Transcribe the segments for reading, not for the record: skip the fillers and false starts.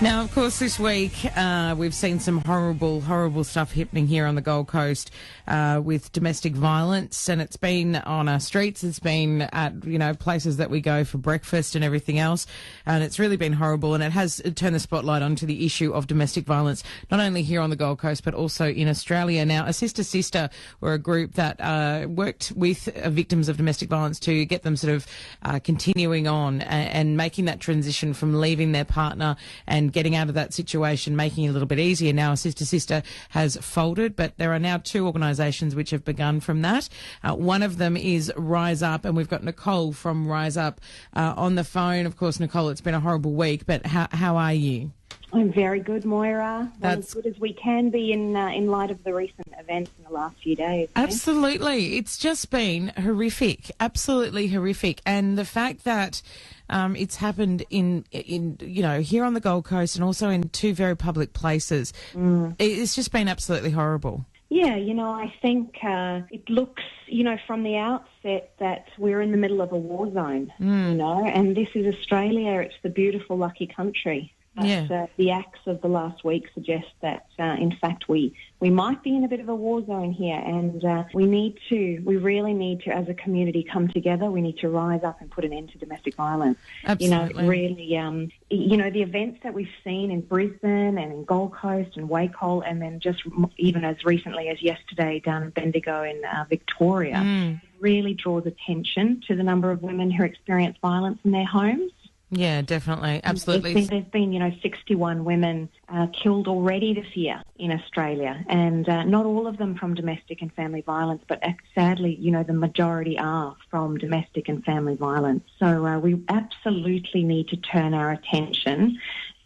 Now, of course, this week we've seen some horrible stuff happening here on the Gold Coast with domestic violence, and it's been on our streets, it's been at, places that we go for breakfast and everything else, and it's really been horrible, and it has turned the spotlight onto the issue of domestic violence, not only here on the Gold Coast, but also in Australia. Now, a Sister were a group that worked with victims of domestic violence to get them sort of continuing on and making that transition from leaving their partner and getting out of that situation, making it a little bit easier. Now, a Sister has folded, but there are now two organisations which have begun from that. One of them is RizeUp, and we've got Nicolle from RizeUp on the phone. Of course, Nicolle, it's been a horrible week, but how are you? I'm very good, Moira. As good as we can be in light of the recent events in the last few days. Absolutely. It's just been horrific, absolutely horrific. And the fact that it's happened in here on the Gold Coast and also in two very public places, it's just been absolutely horrible. Yeah, I think it looks, from the outset that we're in the middle of a war zone, and this is Australia. It's the beautiful, lucky country. But the acts of the last week suggest that, in fact, we might be in a bit of a war zone here, and we really need to, as a community, come together. We need to rise up and put an end to domestic violence. Absolutely. Really, the events that we've seen in Brisbane and in Gold Coast and Nicolle, and then just even as recently as yesterday down in Bendigo in Victoria, really draws attention to the number of women who experience violence in their homes. Yeah, definitely. Absolutely. There's been 61 women killed already this year in Australia, and not all of them from domestic and family violence, but sadly, the majority are from domestic and family violence. So we absolutely need to turn our attention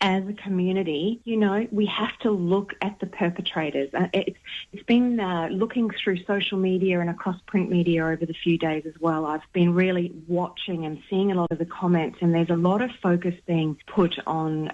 as a community. We have to look at the perpetrators. It's been looking through social media and across print media over the few days as well. I've been really watching and seeing a lot of the comments, and there's a lot of focus being put on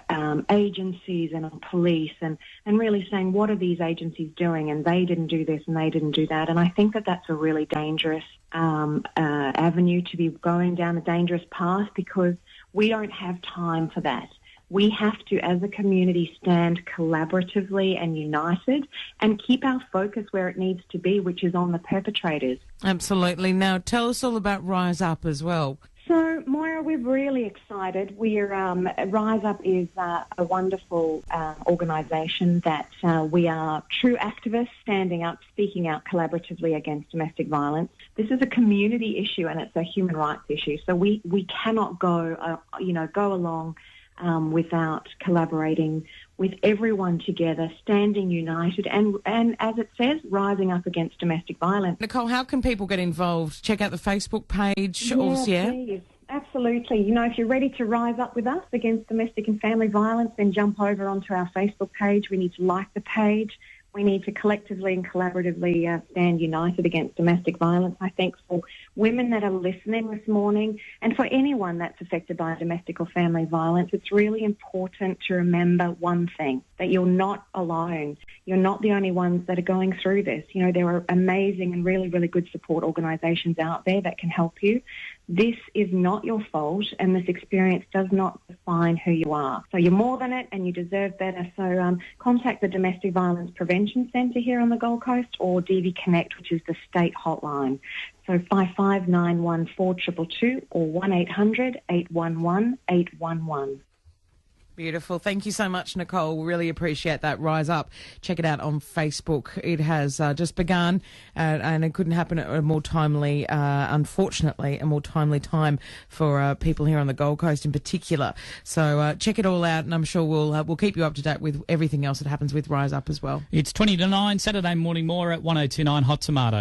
agencies and on police and really saying, what are these agencies doing? And they didn't do this and they didn't do that. And I think that that's a really dangerous avenue to be going down, a dangerous path, because we don't have time for that. We have to, as a community, stand collaboratively and united and keep our focus where it needs to be, which is on the perpetrators. Absolutely. Now, tell us all about RizeUp as well. So, Moira, we're really excited. RizeUp is a wonderful organisation that we are true activists standing up, speaking out collaboratively against domestic violence. This is a community issue and it's a human rights issue. So we cannot go along without collaborating with everyone together, standing united, and as it says, rising up against domestic violence. Nicolle, how can people get involved? Check out the Facebook page. Please. Absolutely. If you're ready to rise up with us against domestic and family violence, then jump over onto our Facebook page. We need to like the page. We need to collectively and collaboratively stand united against domestic violence. I think for women that are listening this morning and for anyone that's affected by domestic or family violence, it's really important to remember one thing, that you're not alone. You're not the only ones that are going through this. There are amazing and really, really good support organisations out there that can help you. This is not your fault, and this experience does not define who you are. So you're more than it, and you deserve better. So contact the Domestic Violence Prevention Centre here on the Gold Coast, or DV Connect, which is the state hotline. So 5591 4222 or 1800 811 811. Beautiful. Thank you so much, Nicolle. We really appreciate that. RizeUp. Check it out on Facebook. It has just begun, and it couldn't happen at a more timely, unfortunately, a more timely time for people here on the Gold Coast in particular. So check it all out, and I'm sure we'll keep you up to date with everything else that happens with RizeUp as well. It's 20 to 9, Saturday morning more at 1029 Hot Tomato.